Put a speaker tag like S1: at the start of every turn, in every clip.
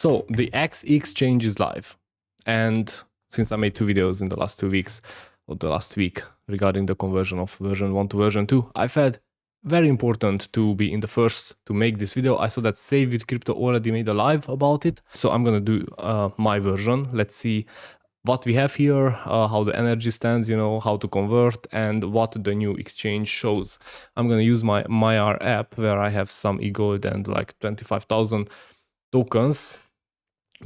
S1: So the XExchange is live, and since I made 2 videos in the last 2 weeks, or the last week, regarding the conversion of version 1 to version 2, I felt very important to be in the first to make this video. I saw that Save with Crypto already made a live about it, so I'm gonna do my version. Let's see what we have here, how the energy stands, you know, how to convert, and what the new exchange shows. I'm gonna use my Maiar app where I have some eGold and like 25,000 tokens.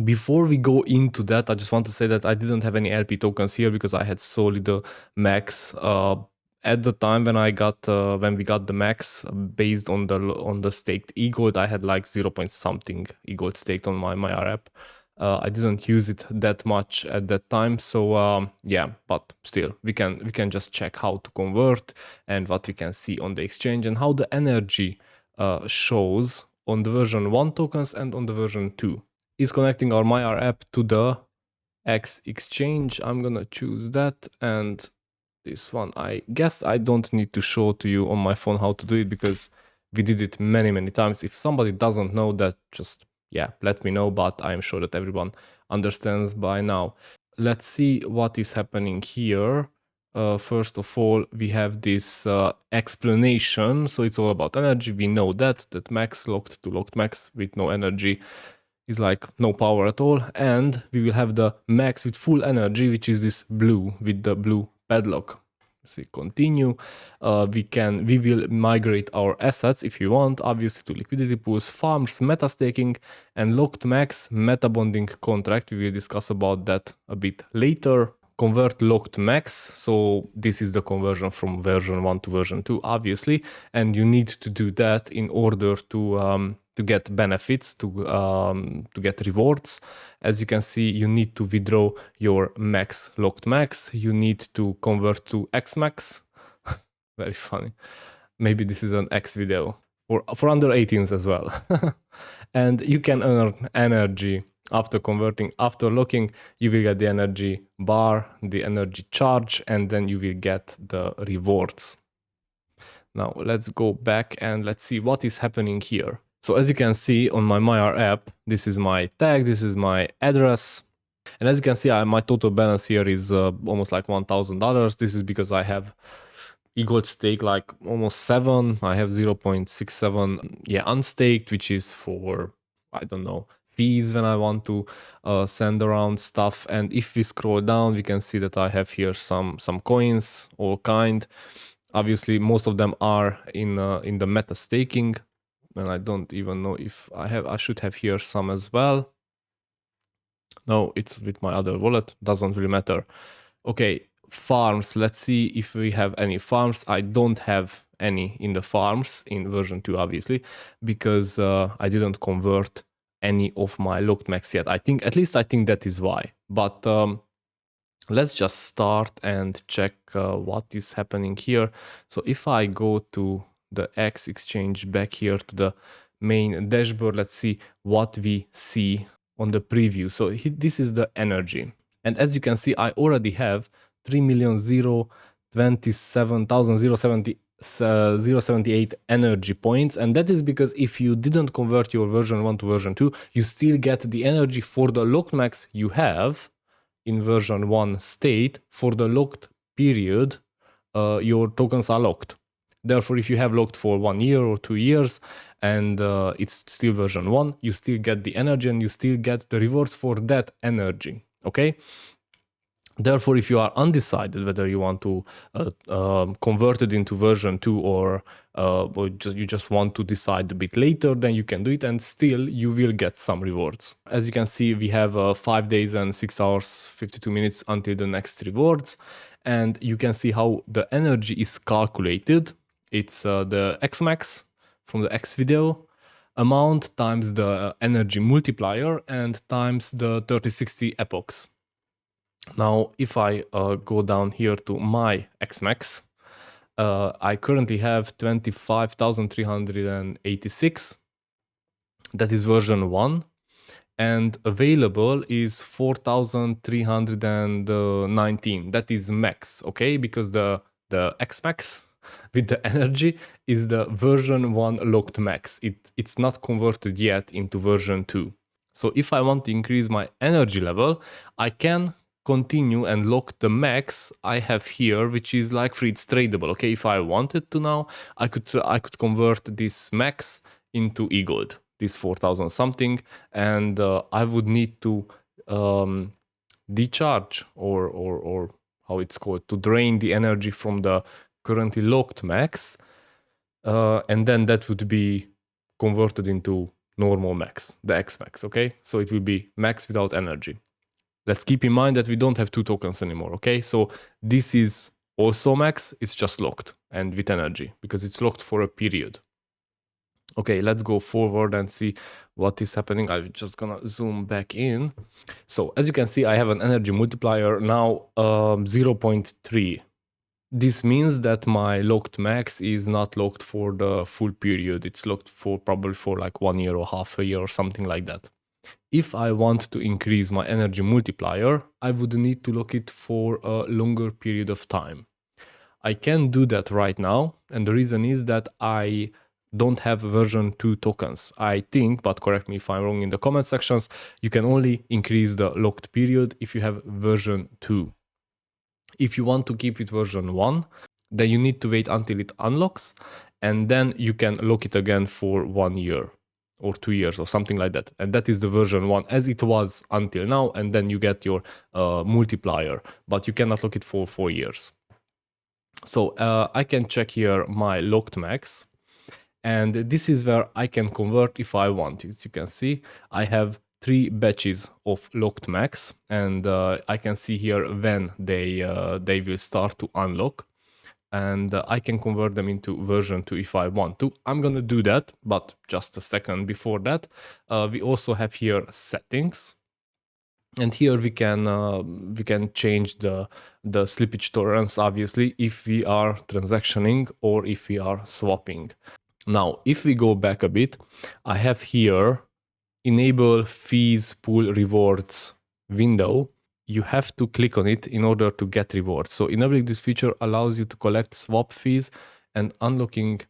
S1: Before we go into that, I just want to say that I didn't have any LP tokens here because I had solely the MEX. At the time when I got when we got the MEX based on the staked eGold, I had like 0 point something eGold staked on my Maiar app. I didn't use it that much at that time, so yeah, but still we can just check how to convert and what we can see on the exchange and how the energy shows on the version 1 tokens and on the version 2. Is connecting our Maiar app to the XExchange. I'm gonna choose that, and this one, I guess I don't need to show to you on my phone how to do it because we did it many times. If somebody doesn't know that, just yeah, let me know, but I'm sure that everyone understands by now. Let's see what is happening here. First of all, we have this explanation, so it's all about energy. We know that max locked to locked max with no energy is like no power at all, and we will have the max with full energy, which is this blue with the blue padlock. See, continue. We will migrate our assets if you want, obviously, to liquidity pools, farms, metastaking, and locked max metabonding contract. We will discuss about that a bit later. Convert locked max, so this is the conversion from version 1 to version 2, obviously, and you need to do that in order to get benefits, to get rewards. As you can see, you need to withdraw your max locked max. You need to convert to XMEX. Very funny. Maybe this is an X video for under 18s as well. And you can earn energy after converting. After locking, you will get the energy bar, the energy charge, and then you will get the rewards. Now let's go back and let's see what is happening here. So as you can see on my Maiar app, this is my tag, this is my address. And as you can see, my total balance here is almost like $1,000. This is because I have eGold stake like almost 7. I have 0.67 unstaked, which is for, I don't know, fees when I want to send around stuff. And if we scroll down, we can see that I have here some coins, all kind. Obviously, most of them are in the Metastaking, and I don't even know if I should have here some as well. No, it's with my other wallet, doesn't really matter. Okay, farms, let's see if we have any farms. I don't have any in the farms in version 2, obviously, because I didn't convert any of my locked max yet. I think that is why. But let's just start and check what is happening here. So if I go to the XExchange back here to the main dashboard, let's see what we see on the preview. So this is the energy. And as you can see, I already have 3,027,078 energy points. And that is because if you didn't convert your version 1 to version 2, you still get the energy for the locked max you have in version 1 state. For the locked period, your tokens are locked. Therefore, if you have locked for 1 year or 2 years and it's still version 1, you still get the energy and you still get the rewards for that energy, okay? Therefore, if you are undecided whether you want to convert it into version 2 or you just want to decide a bit later, then you can do it and still you will get some rewards. As you can see, we have 5 days and 6 hours, 52 minutes until the next rewards. And you can see how the energy is calculated. It's the XMEX from the X video amount times the energy multiplier and times the 3060 epochs. Now, if I go down here to my XMEX, I currently have 25,386. That is version 1. And available is 4,319. That is max, okay? Because the XMEX with the energy is the version 1 locked max. It's not converted yet into version 2. So if I want to increase my energy level, I can continue and lock the max I have here, which is like free, it's tradable. Okay, if I wanted to now, I could convert this max into EGLD, this 4000 something, and I would need to decharge or how it's called, to drain the energy from the currently locked max, and then that would be converted into normal max, the XMEX, okay? So it will be max without energy. Let's keep in mind that we don't have two tokens anymore, okay? So this is also max, it's just locked and with energy because it's locked for a period. Okay, let's go forward and see what is happening. I'm just gonna zoom back in. So as you can see, I have an energy multiplier now 0.3. This means that my locked max is not locked for the full period. It's locked for probably for like 1 year or half a year or something like that. If I want to increase my energy multiplier, I would need to lock it for a longer period of time. I can do that right now, and the reason is that I don't have version 2 tokens. I think, but correct me if I'm wrong in the comment sections, you can only increase the locked period if you have version 2. If you want to keep it version 1, then you need to wait until it unlocks, and then you can lock it again for 1 year or 2 years or something like that. And that is the version 1 as it was until now, and then you get your multiplier, but you cannot lock it for 4 years. So I can check here my locked max, and this is where I can convert if I want. As you can see, I have 3 batches of locked max, and I can see here when they will start to unlock, and I can convert them into version 2 if I want to. I'm gonna do that, but just a second before that, we also have here settings, and here we can change the slippage tolerance, obviously, if we are transactioning or if we are swapping. Now, if we go back a bit, I have here enable fees pool rewards window. You have to click on it in order to get rewards. So enabling this feature allows you to collect swap fees and unlocking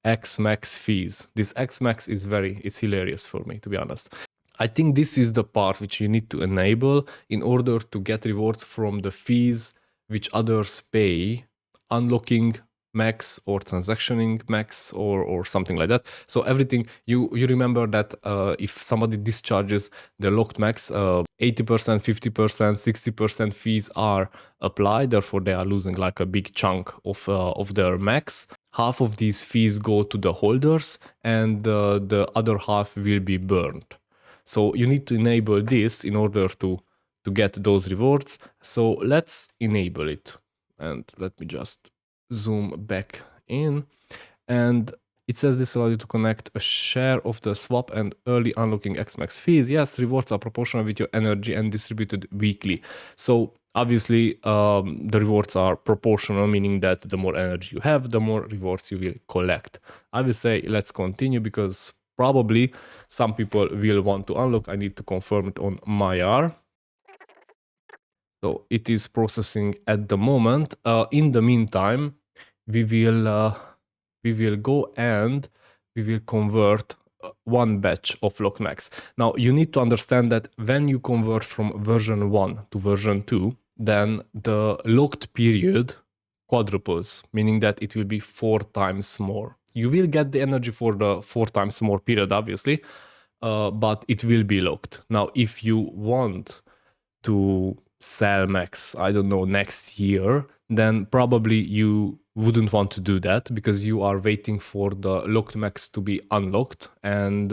S1: XMEX fees. This XMEX is hilarious for me, to be honest. I think this is the part which you need to enable in order to get rewards from the fees which others pay, unlocking max or transactioning max or something like that. So everything, you remember that if somebody discharges the locked max, 80%, 50%, 60% fees are applied, therefore they are losing like a big chunk of their max. Half of these fees go to the holders, and the other half will be burned. So you need to enable this in order to get those rewards. So let's enable it, and let me just zoom back in, and it says this allows you to connect a share of the swap and early unlocking XMEX fees. Yes, rewards are proportional with your energy and distributed weekly. So obviously the rewards are proportional, meaning that the more energy you have, the more rewards you will collect. I will say let's continue because probably some people will want to unlock. I need to confirm it on Maiar. So it is processing at the moment. In the meantime, we will go and we will convert one batch of LKMEX. Now you need to understand that when you convert from version 1 to version 2, then the locked period quadruples, meaning that it will be 4 times more. You will get the energy for the 4 times more period, obviously, but it will be locked. Now, if you want to sell max, I don't know, next year, then probably you wouldn't want to do that because you are waiting for the locked max to be unlocked and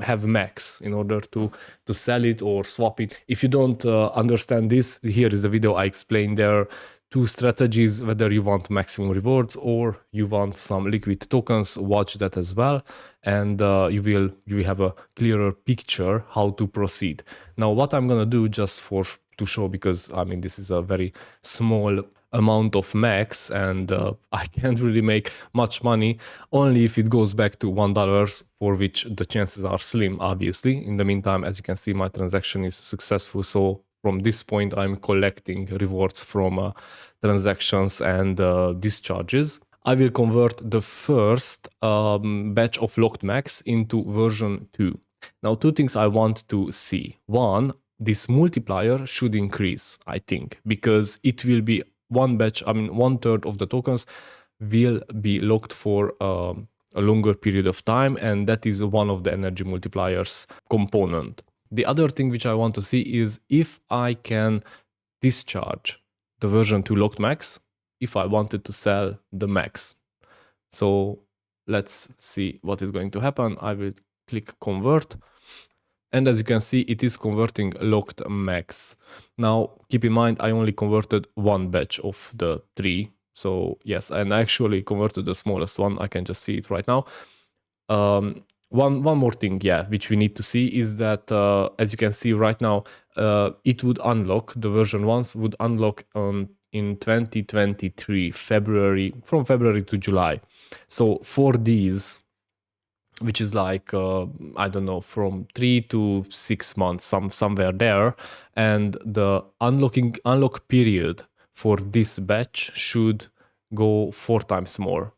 S1: have max in order to sell it or swap it. If you don't understand this, here is the video I explained there. 2 strategies, whether you want maximum rewards or you want some liquid tokens, watch that as well, and you will have a clearer picture how to proceed. Now what I'm gonna do, just to show, because I mean this is a very small amount of max and I can't really make much money, only if it goes back to $1, for which the chances are slim, obviously. In the meantime, as you can see, my transaction is successful, so from this point I'm collecting rewards from transactions and discharges. I will convert the first batch of locked max into version 2. Now, two things I want to see. One, this multiplier should increase, I think, because it will be one batch, I mean, 1/3 of the tokens will be locked for a longer period of time, and that is one of the energy multipliers component. The other thing which I want to see is if I can discharge the version 2 locked max if I wanted to sell the max. So let's see what is going to happen. I will click convert. And as you can see, it is converting locked max. Now, keep in mind, I only converted one batch of the 3. So yes, and I actually converted the smallest one. I can just see it right now. One more thing, yeah, which we need to see is that, as you can see right now, it would unlock, the version 1s would unlock in 2023, from February to July. So for these, which is like, I don't know, from 3 to 6 months, somewhere there. And the unlock period for this batch should go 4 times more.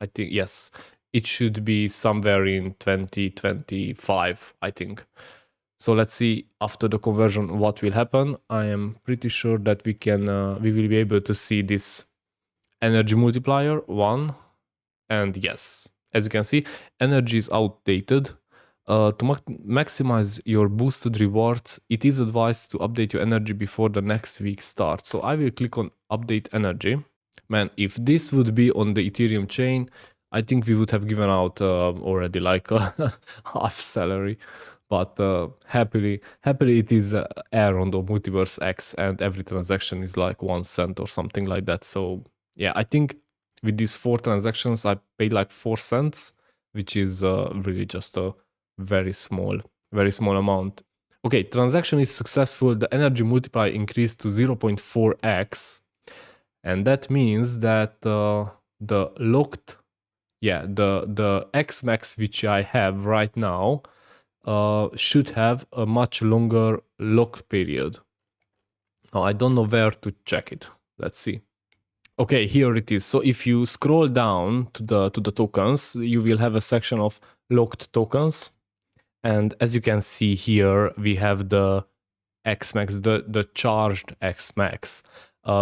S1: I think, yes, it should be somewhere in 2025, I think. So let's see after the conversion what will happen. I am pretty sure that we will be able to see this energy multiplier 1, and yes. As you can see, energy is outdated. To maximize your boosted rewards, it is advised to update your energy before the next week starts. So I will click on update energy. Man, if this would be on the Ethereum chain, I think we would have given out already like a half salary. But happily it is elrond or MultiversX, and every transaction is like 1 cent or something like that. So yeah, I think with these 4 transactions, I paid like 4 cents, which is really just a very small amount. Okay, transaction is successful. The energy multiplier increased to 0.4x. And that means that the locked, yeah, the XMEX which I have right now should have a much longer lock period. Now, I don't know where to check it. Let's see. Okay, here it is. So if you scroll down to the tokens, you will have a section of locked tokens. And as you can see here, we have the XMEX, the charged XMEX,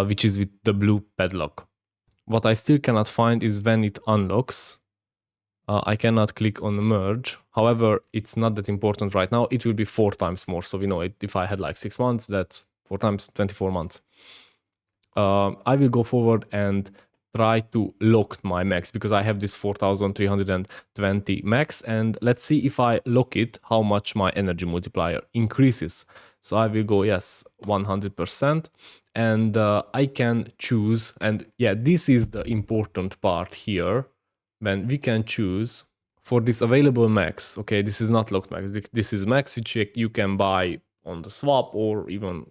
S1: which is with the blue padlock. What I still cannot find is when it unlocks. I cannot click on merge. However, it's not that important right now. It will be 4 times more. So we know it, if I had like 6 months, that's 4 times 24 months. I will go forward and try to lock my max because I have this 4,320 max, and let's see if I lock it, how much my energy multiplier increases. So I will go, yes, 100%, and I can choose, and yeah, this is the important part here, when we can choose for this available max. Okay, this is not locked max, this is max which you can buy on the swap or even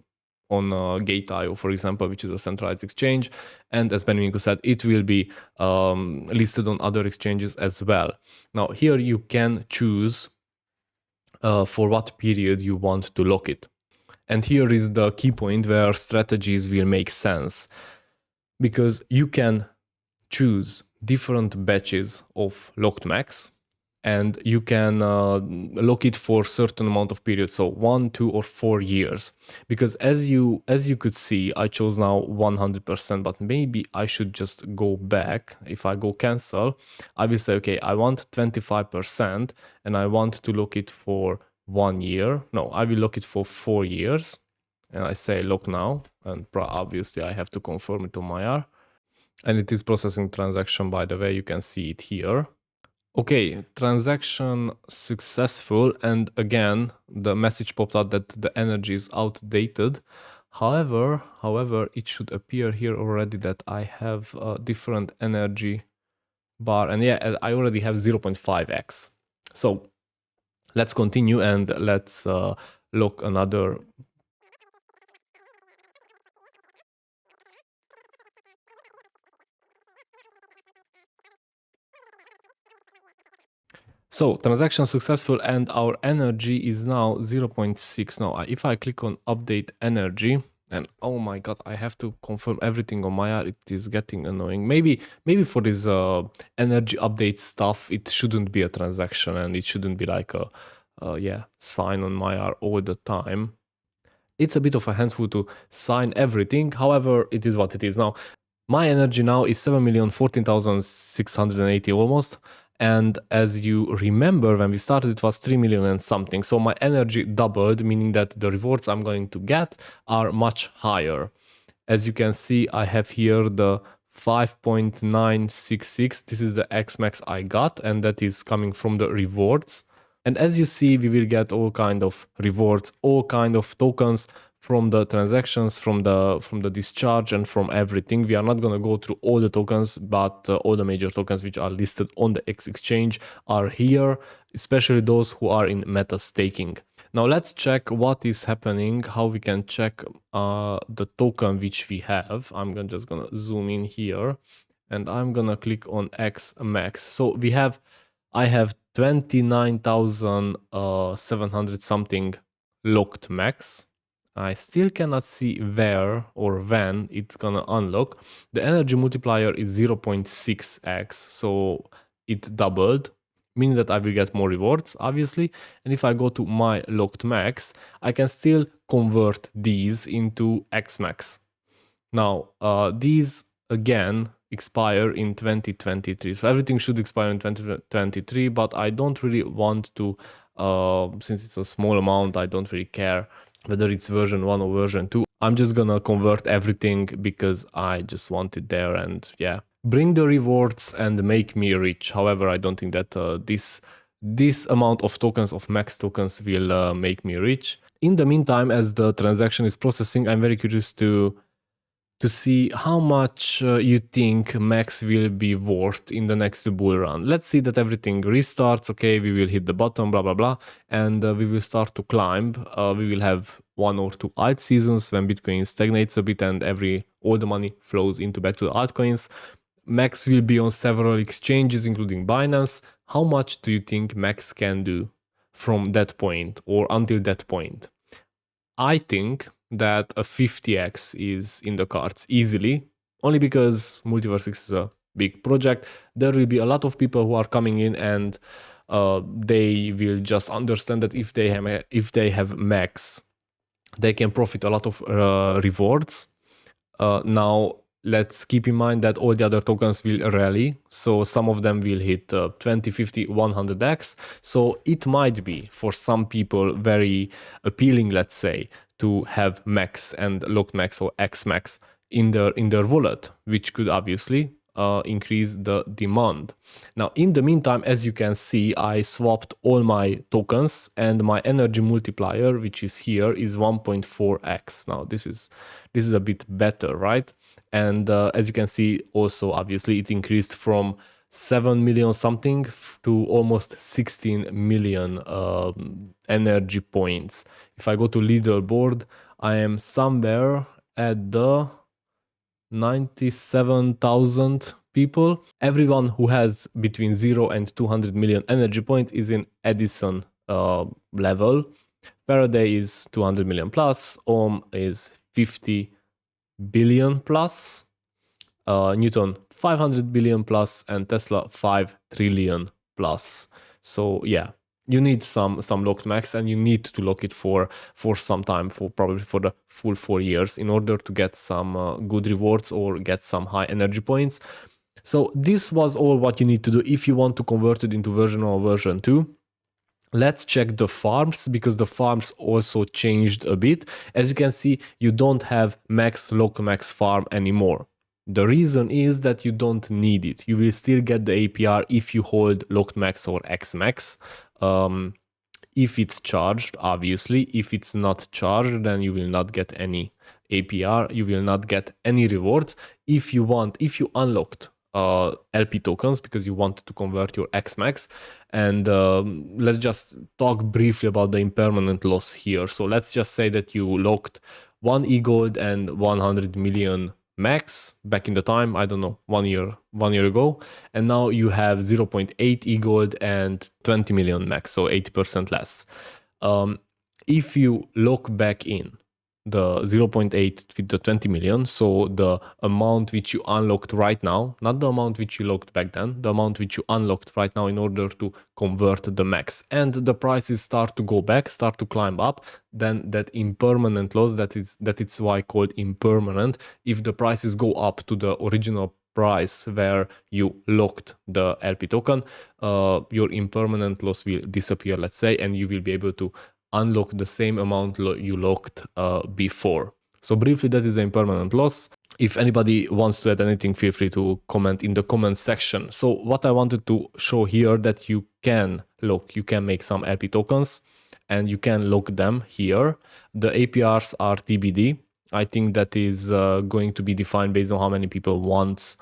S1: on Gate.io, for example, which is a centralized exchange. And as Benjamin said, it will be listed on other exchanges as well. Now, here you can choose for what period you want to lock it. And here is the key point where strategies will make sense, because you can choose different batches of locked max, and you can lock it for certain amount of periods, so 1, 2, or 4 years. Because as you could see, I chose now 100%, but maybe I should just go back. If I go cancel, I will say, okay, I want 25%, and I want to lock it for 1 year. No, I will lock it for 4 years, and I say lock now, and obviously I have to confirm it on Maiar. And it is processing transaction, by the way, you can see it here. Okay, transaction successful, and again the message popped out that the energy is outdated. However, it should appear here already that I have a different energy bar, and yeah, I already have 0.5x. So let's continue and let's look another. So transaction successful, and our energy is now 0.6. Now, if I click on update energy, and oh my god, I have to confirm everything on Maiar, it is getting annoying. Maybe for this energy update stuff, it shouldn't be a transaction, and it shouldn't be like sign on Maiar all the time. It's a bit of a handful to sign everything. However, it is what it is. Now, my energy now is 7,014,680 almost. And as you remember, when we started, it was 3 million and something. So my energy doubled, meaning that the rewards I'm going to get are much higher. As you can see, I have here the 5.966. This is the XMEX I got, and that is coming from the rewards. And as you see, we will get all kind of rewards, all kind of tokens from the transactions, from the discharge, and from everything. We are not going to go through all the tokens, but all the major tokens which are listed on the XExchange are here, especially those who are in Metastaking. Now let's check what is happening, how we can check the token which we have. I'm just gonna zoom in here, and I'm gonna click on XMEX. So I have 29,700 something locked max. I still cannot see where or when it's gonna unlock. The energy multiplier is 0.6x, so it doubled, meaning that I will get more rewards, obviously. And if I go to my locked max, I can still convert these into XMEX. Now, these again expire in 2023. So everything should expire in 2023, but I don't really want to, since it's a small amount, I don't really care whether it's version 1 or version 2. I'm just gonna convert everything because I just want it there, and yeah. Bring the rewards and make me rich. However, I don't think that this amount of tokens, of max tokens, will make me rich. In the meantime, as the transaction is processing, I'm very curious to see how much you think max will be worth in the next bull run. Let's see that everything restarts. Okay, we will hit the bottom, blah, blah, blah, and we will start to climb. We will have 1 or 2 alt seasons when Bitcoin stagnates a bit and all the money flows back to the altcoins. Max will be on several exchanges, including Binance. How much do you think Max can do from that point or until that point? I think that a 50x is in the cards easily, only because MultiversX is a big project. There will be a lot of people who are coming in, and they will just understand that if they have Max, they can profit a lot of rewards. Now, let's keep in mind that all the other tokens will rally, so some of them will hit 20, 50, 100x. So it might be for some people very appealing, let's say, to have Max and locked Max or XMEX in their wallet, which could obviously increase the demand. Now, in the meantime, as you can see, I swapped all my tokens, and my energy multiplier, which is here, is 1.4x. Now, this is a bit better, right? And as you can see, also obviously it increased from 7 million something to almost 16 million energy points. If I go to leaderboard, I am somewhere at the 97,000 people. Everyone who has between 0 and 200 million energy points is in Edison level. Faraday is 200 million plus, Ohm is 50 billion plus, Newton 500 billion plus, and Tesla 5 trillion plus. So yeah, you need some locked max, and you need to lock it for some time, probably for the full 4 years, in order to get some good rewards or get some high energy points. So this was all what you need to do if you want to convert it into version 1 or version 2. Let's check the farms, because the farms also changed a bit. As you can see, you don't have max lock max farm anymore. The reason is that you don't need it. You will still get the APR if you hold locked max or XMEX. If it's charged, obviously. If it's not charged, then you will not get any APR. You will not get any rewards. If you unlocked LP tokens because you wanted to convert your XMEX, and let's just talk briefly about the impermanent loss here. So let's just say that you locked 1 EGLD and 100 million max back in the time, I don't know, 1 year ago, and now you have 0.8 EGLD and 20 million max, so 80% less. If you lock back in the 0.8 with the 20 million. So the amount which you unlocked right now, not the amount which you locked back then, the amount which you unlocked right now in order to convert the max. And the prices start to go back, start to climb up, then that impermanent loss, that it's why called impermanent. If the prices go up to the original price where you locked the LP token, your impermanent loss will disappear, let's say, and you will be able to unlock the same amount you locked before. So briefly, that is the impermanent loss. If anybody wants to add anything, feel free to comment in the comment section. So what I wanted to show here, that you can lock, you can make some LP tokens and you can lock them here. The APRs are TBD. I think that is going to be defined based on how many people want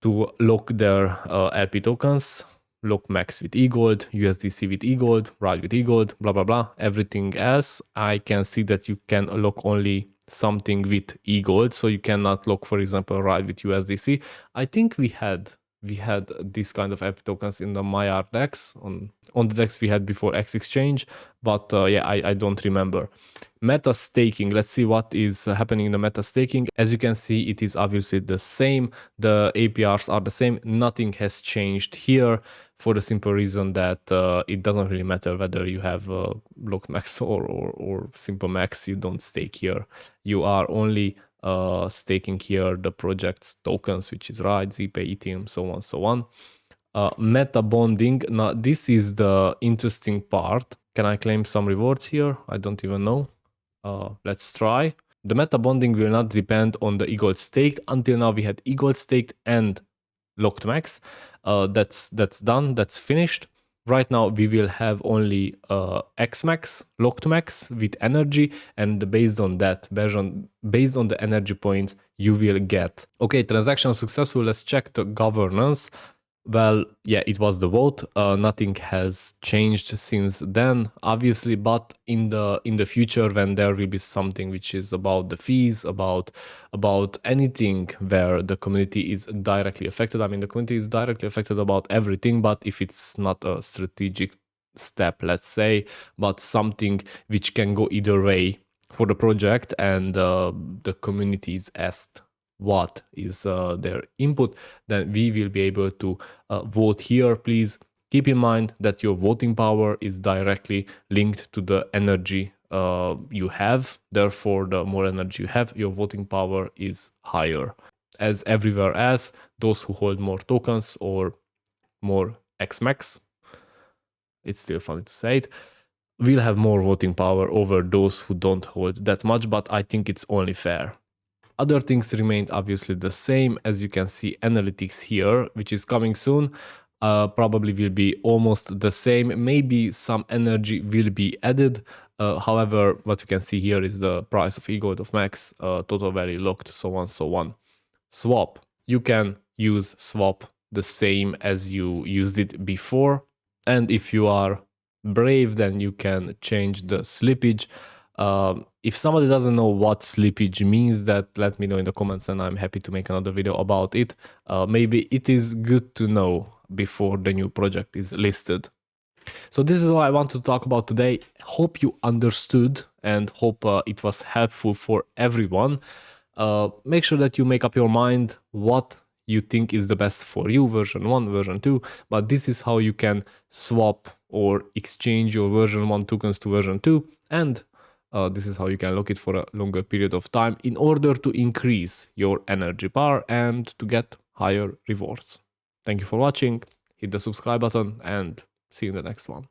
S1: to lock their LP tokens. Lock MEX with EGLD, USDC with EGLD, RIDE with EGLD, blah, blah, blah. Everything else, I can see that you can lock only something with EGLD. So you cannot lock, for example, RIDE with USDC. I think we had this kind of LP tokens in the Maiar DEX, on the DEX we had before XExchange, but yeah, I don't remember. Metastaking, let's see what is happening in the metastaking. As you can see, it is obviously the same. The APRs are the same. Nothing has changed here, for the simple reason that it doesn't really matter whether you have locked MEX or simple MEX. You don't stake here. You are only staking here the project's tokens, which is RIDE, ZPay, Ethereum, so on, so on. Metabonding. Now, this is the interesting part. Can I claim some rewards here? I don't even know. Let's try. The metabonding will not depend on the EGLD staked. Until now, we had EGLD staked and locked MEX. That's done. That's finished. Right now, we will have only XMEX, locked MEX with energy, and based on that, based on the energy points, you will get. Okay, transaction successful. Let's check the governance. Well, yeah, it was the vote. Nothing has changed since then, obviously, but in the future, when there will be something which is about the fees, about anything where the community is directly affected. I mean, the community is directly affected about everything, but if it's not a strategic step, let's say, but something which can go either way for the project, and the community is asked what is their input, then we will be able to vote here. Please keep in mind that your voting power is directly linked to the energy you have. Therefore, the more energy you have, your voting power is higher. As everywhere else, those who hold more tokens or more XMEX, it's still funny to say it, will have more voting power over those who don't hold that much, but I think it's only fair. Other things remained obviously the same. As you can see, analytics here, which is coming soon, probably will be almost the same. Maybe some energy will be added. However, what you can see here is the price of EGLD, of MEX, total value locked, so on, so on. Swap. You can use swap the same as you used it before. And if you are brave, then you can change the slippage. If somebody doesn't know what slippage means, that let me know in the comments and I'm happy to make another video about it. Maybe it is good to know before the new project is listed. So this is all I want to talk about today. Hope you understood and hope it was helpful for everyone. Make sure that you make up your mind what you think is the best for you, version 1, version 2, but this is how you can swap or exchange your version 1 tokens to version 2, and this is how you can lock it for a longer period of time in order to increase your energy bar and to get higher rewards. Thank you for watching, hit the subscribe button, and see you in the next one.